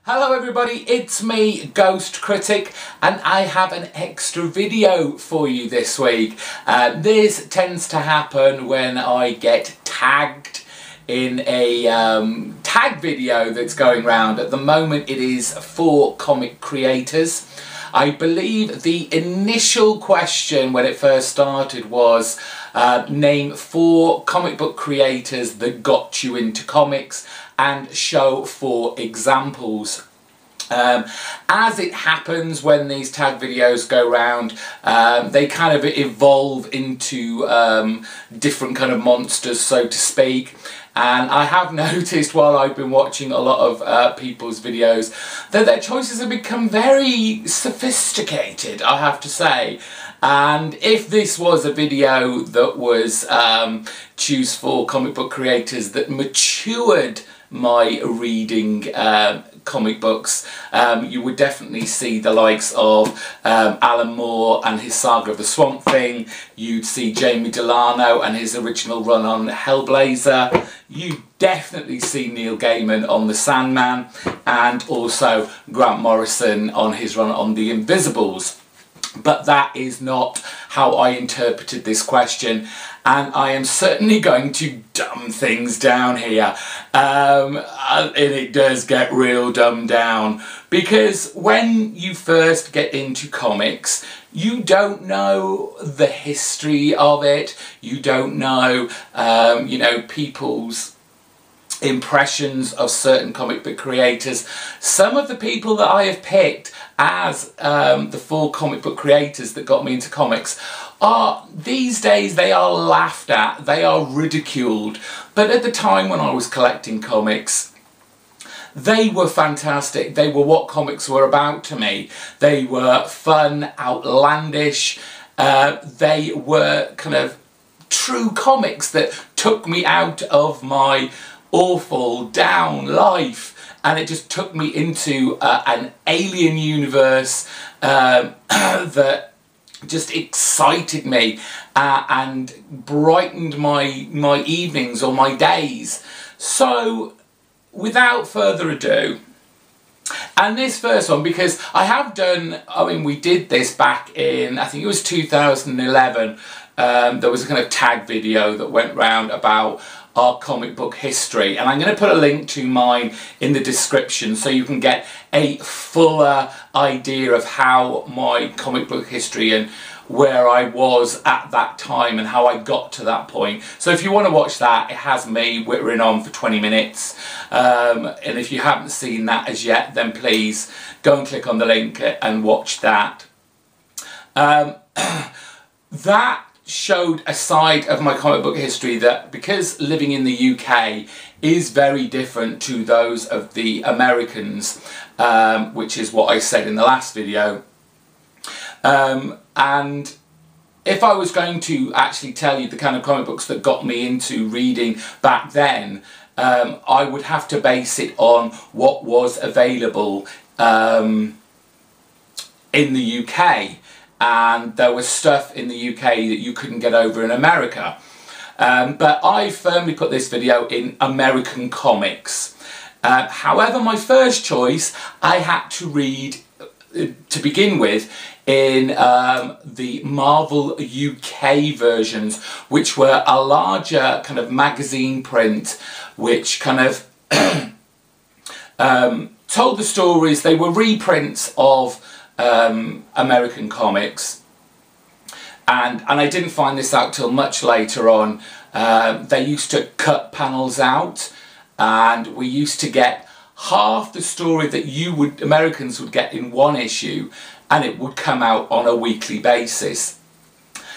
Hello everybody, it's me, Ghost Critic, and I have an extra video for you this week. This tends to happen when I get tagged in a tag video that's going around. At the moment it is for comic creators. I believe the initial question when it first started was name 4 comic book creators that got you into comics and show 4 examples. As it happens when these tag videos go round, they kind of evolve into different kind of monsters, so to speak. And I have noticed while I've been watching a lot of people's videos that their choices have become very sophisticated, I have to say. And if this was a video that was choose 4 comic book creators that matured my reading comic books, you would definitely see the likes of Alan Moore and his Saga of the Swamp Thing. You'd see Jamie Delano and his original run on Hellblazer. You'd definitely see Neil Gaiman on The Sandman, and also Grant Morrison on his run on The Invisibles. But that is not how I interpreted this question, and I am certainly going to dumb things down here. And it does get real dumbed down, because when you first get into comics, you don't know the history of it, you don't know, you know, people's impressions of certain comic book creators. Some of the people that I have picked as the 4 comic book creators that got me into comics are, these days, they are laughed at, they are ridiculed. But at the time when I was collecting comics, they were fantastic. They were what comics were about to me. They were fun, outlandish, they were kind of true comics that took me out of my awful, down life, and it just took me into an alien universe that just excited me and brightened my evenings or my days. So without further ado, and this first one, because I have done, I mean, we did this back in, I think it was 2011, there was a kind of tag video that went round about our comic book history, and I'm going to put a link to mine in the description so you can get a fuller idea of how my comic book history and where I was at that time and how I got to that point. So if you want to watch that, it has me whittering on for 20 minutes, and if you haven't seen that as yet, then please go and click on the link and watch that. That showed a side of my comic book history that, because living in the UK is very different to those of the Americans, which is what I said in the last video. And if I was going to actually tell you the kind of comic books that got me into reading back then, I would have to base it on what was available in the UK. And there was stuff in the UK that you couldn't get over in America. But I firmly put this video in American comics. However, my first choice I had to read, to begin with, in the Marvel UK versions, which were a larger kind of magazine print, which kind of told the stories. They were reprints of American comics, and I didn't find this out till much later on. They used to cut panels out, and we used to get half the story that Americans would get in one issue, and it would come out on a weekly basis.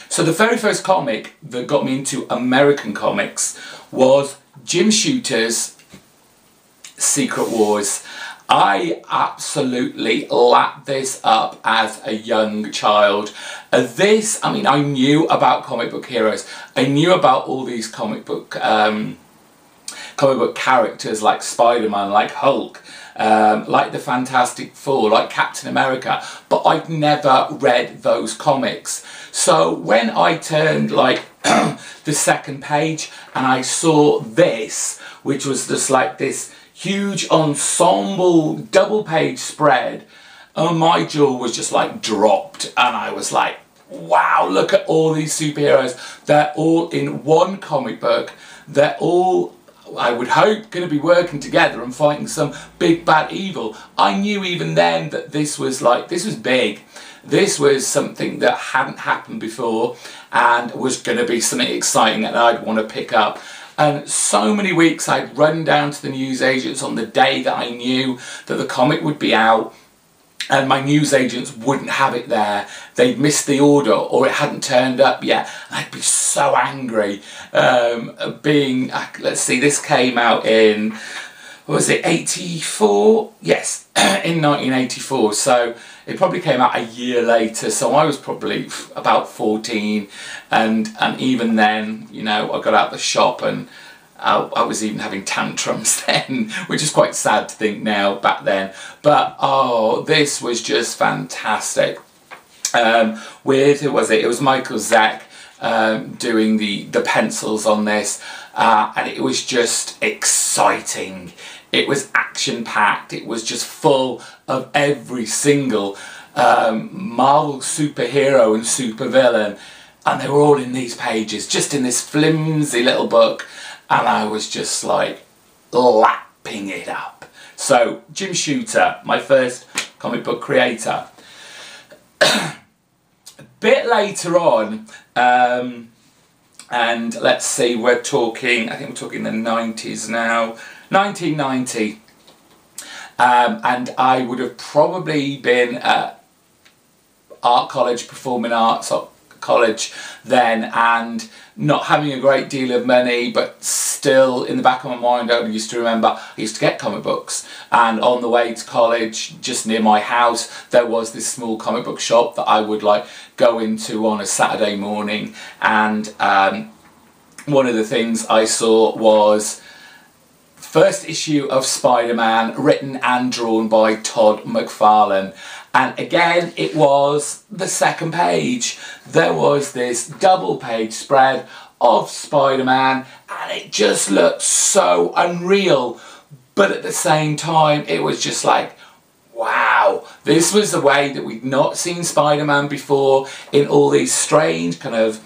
So the very first comic that got me into American comics was Jim Shooter's Secret Wars. I absolutely lapped this up as a young child. This, I mean, I knew about comic book heroes. I knew about all these comic book characters like Spider-Man, like Hulk, like the Fantastic Four, like Captain America, but I'd never read those comics. So when I turned like the second page and I saw this, which was just like this huge ensemble double page spread, my jaw was just like dropped, and I was like, wow, look at all these superheroes. They're all in one comic book. They're all, I would hope, going to be working together and fighting some big bad evil. I knew even then that this was big. This was something that hadn't happened before and was going to be something exciting that I'd want to pick up. And so many weeks I'd run down to the newsagents on the day that I knew that the comic would be out, and my newsagents wouldn't have it there. They'd missed the order, or it hadn't turned up yet. I'd be so angry. Let's see, this came out in, was it 84? Yes, in 1984. So it probably came out a year later. So I was probably about 14, and even then, you know, I got out the shop and I was even having tantrums then, which is quite sad to think now, back then. But oh, this was just fantastic. With, who was it? It was Michael Zeck doing the pencils on this, and it was just exciting. It was action-packed. It was just full of every single Marvel superhero and supervillain, and they were all in these pages, just in this flimsy little book. And I was just like lapping it up. So Jim Shooter, my first comic book creator. A bit later on, and let's see, we're talking, I think we're talking the 90s now, 1990. And I would have probably been at art college, performing arts college then, and not having a great deal of money, but still in the back of my mind I used to remember I used to get comic books, and on the way to college, just near my house, there was this small comic book shop that I would like go into on a Saturday morning, and one of the things I saw was first issue of Spider-Man, written and drawn by Todd McFarlane. And again, it was the second page. There was this double page spread of Spider-Man, and it just looked so unreal. But at the same time, it was just like, wow, this was the way that we'd not seen Spider-Man before, in all these strange kind of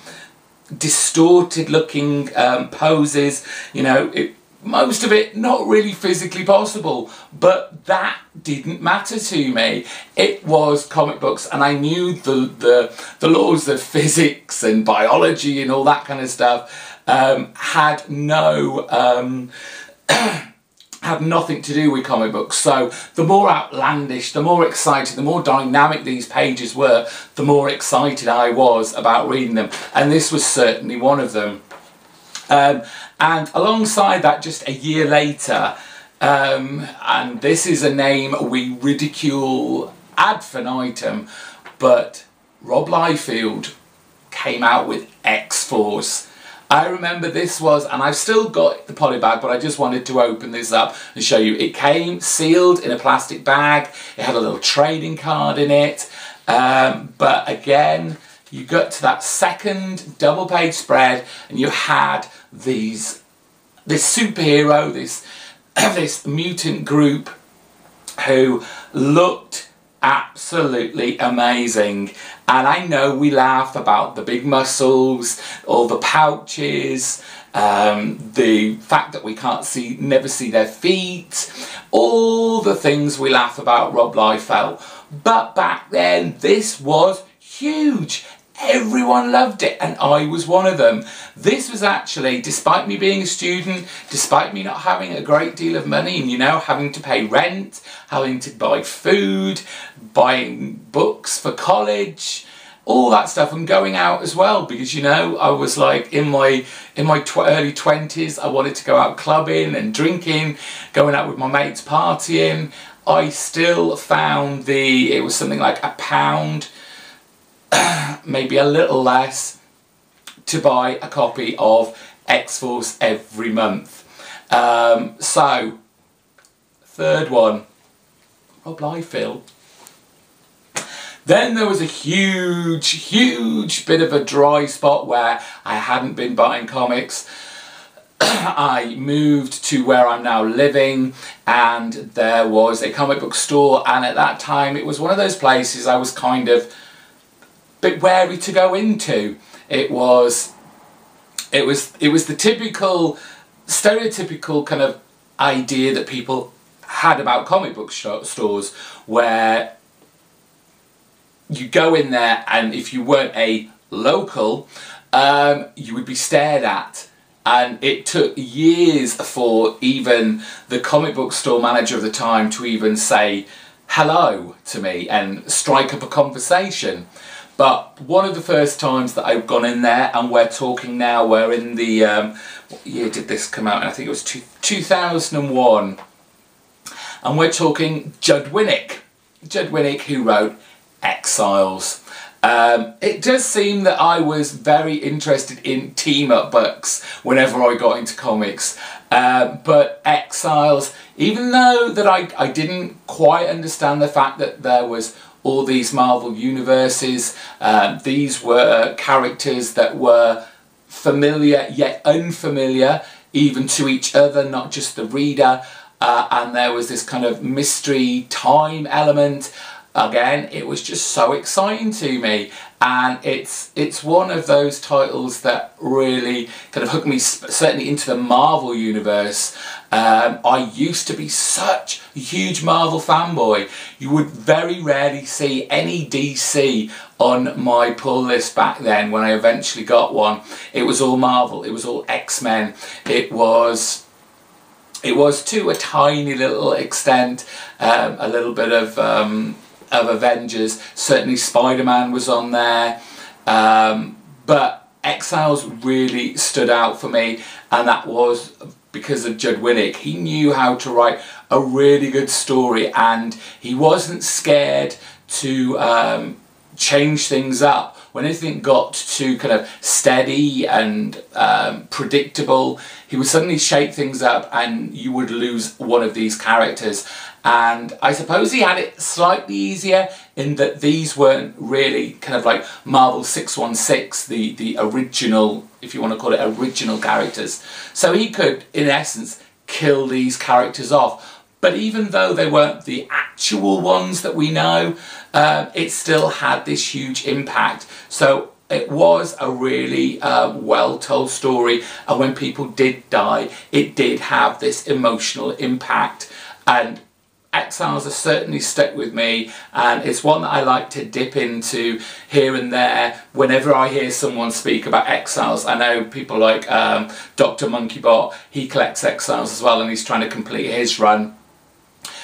distorted looking poses, you know, most of it not really physically possible, but that didn't matter to me. It was comic books, and I knew the laws of physics and biology and all that kind of stuff had nothing to do with comic books. So the more outlandish, the more exciting, the more dynamic these pages were, the more excited I was about reading them, and this was certainly one of them. And alongside that, just a year later, and this is a name we ridicule ad infinitum, but Rob Liefeld came out with X-Force. I remember this was, and I've still got the polybag, but I just wanted to open this up and show you. It came sealed in a plastic bag. It had a little trading card in it. But again, you got to that second double page spread, and you had this superhero, this mutant group who looked absolutely amazing. And I know we laugh about the big muscles, all the pouches, the fact that we never see their feet, all the things we laugh about Rob Liefeld. But back then, this was huge. Everyone loved it, and I was one of them. This was actually, despite me being a student, despite me not having a great deal of money, and, you know, having to pay rent, having to buy food, buying books for college, all that stuff, and going out as well, because, you know, I was like in my early 20s, I wanted to go out clubbing and drinking, going out with my mates partying. I still found it was something like £1, maybe a little less, to buy a copy of X-Force every month. So, third one, Rob Liefeld. Then there was a huge bit of a dry spot where I hadn't been buying comics. I moved to where I'm now living, and there was a comic book store, and at that time it was one of those places I was kind of a bit wary to go into. It was the typical, stereotypical kind of idea that people had about comic book stores, where you go in there and if you weren't a local, you would be stared at. And it took years for even the comic book store manager of the time to even say hello to me and strike up a conversation. But one of the first times that I've gone in there, and we're talking now, we're in the, what year did this come out? I think it was 2001. And we're talking Judd Winick. Judd Winick, who wrote Exiles. It does seem that I was very interested in team-up books whenever I got into comics, but Exiles, even though that I didn't quite understand the fact that there was all these Marvel universes, these were characters that were familiar yet unfamiliar even to each other, not just the reader, and there was this kind of mystery time element. Again, it was just so exciting to me, and it's one of those titles that really kind of hooked me certainly into the Marvel universe. I used to be such a huge Marvel fanboy. You would very rarely see any DC on my pull list back then. When I eventually got one, it was all Marvel, it was all X-Men, it was to a tiny little extent a little bit of Avengers. Certainly Spider-Man was on there, but Exiles really stood out for me, and that was because of Judd Winick. He knew how to write a really good story, and he wasn't scared to change things up. When anything got too kind of steady and predictable, he would suddenly shake things up and you would lose one of these characters. And I suppose he had it slightly easier in that these weren't really kind of like Marvel 616, the original, if you want to call it original characters. So he could, in essence, kill these characters off. But even though they weren't the actual ones that we know, it still had this huge impact. So it was a really well-told story, and when people did die, it did have this emotional impact. And Exiles has certainly stuck with me, and it's one that I like to dip into here and there whenever I hear someone speak about Exiles. I know people like Dr. Monkeybot, he collects Exiles as well, and he's trying to complete his run.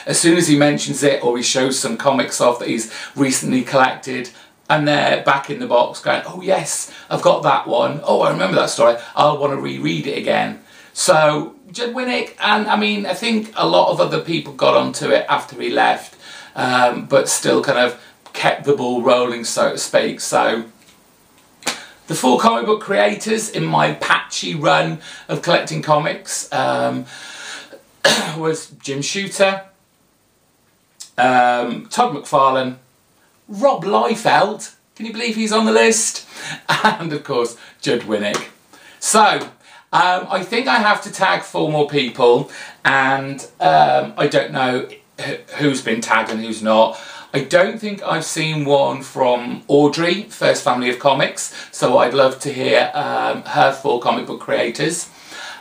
As soon as he mentions it, or he shows some comics off that he's recently collected, and they're back in the box going, oh yes, I've got that one, oh I remember that story, I'll want to reread it again. So Judd Winick, and I mean, I think a lot of other people got onto it after he left, but still kind of kept the ball rolling, so to speak. So the 4 comic book creators in my patchy run of collecting comics was Jim Shooter, Todd McFarlane, Rob Liefeld, can you believe he's on the list? And of course Judd Winick. So I think I have to tag 4 more people, and I don't know who's been tagged and who's not. I don't think I've seen one from Audrey, First Family of Comics, so I'd love to hear her 4 comic book creators.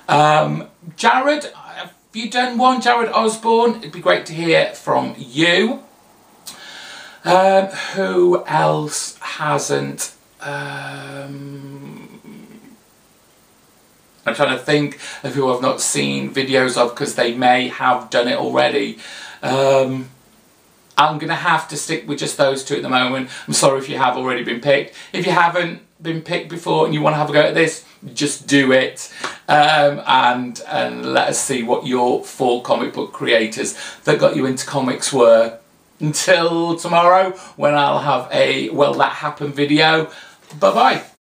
Jared, have you done one? Jared Osborne, it'd be great to hear from you. Who else hasn't? I'm trying to think of who I've not seen videos of, because they may have done it already. I'm going to have to stick with just those 2 at the moment. I'm sorry if you have already been picked. If you haven't been picked before and you want to have a go at this, just do it. And let us see what your 4 comic book creators that got you into comics were. Until tomorrow, when I'll have a Well That Happened video. Bye bye.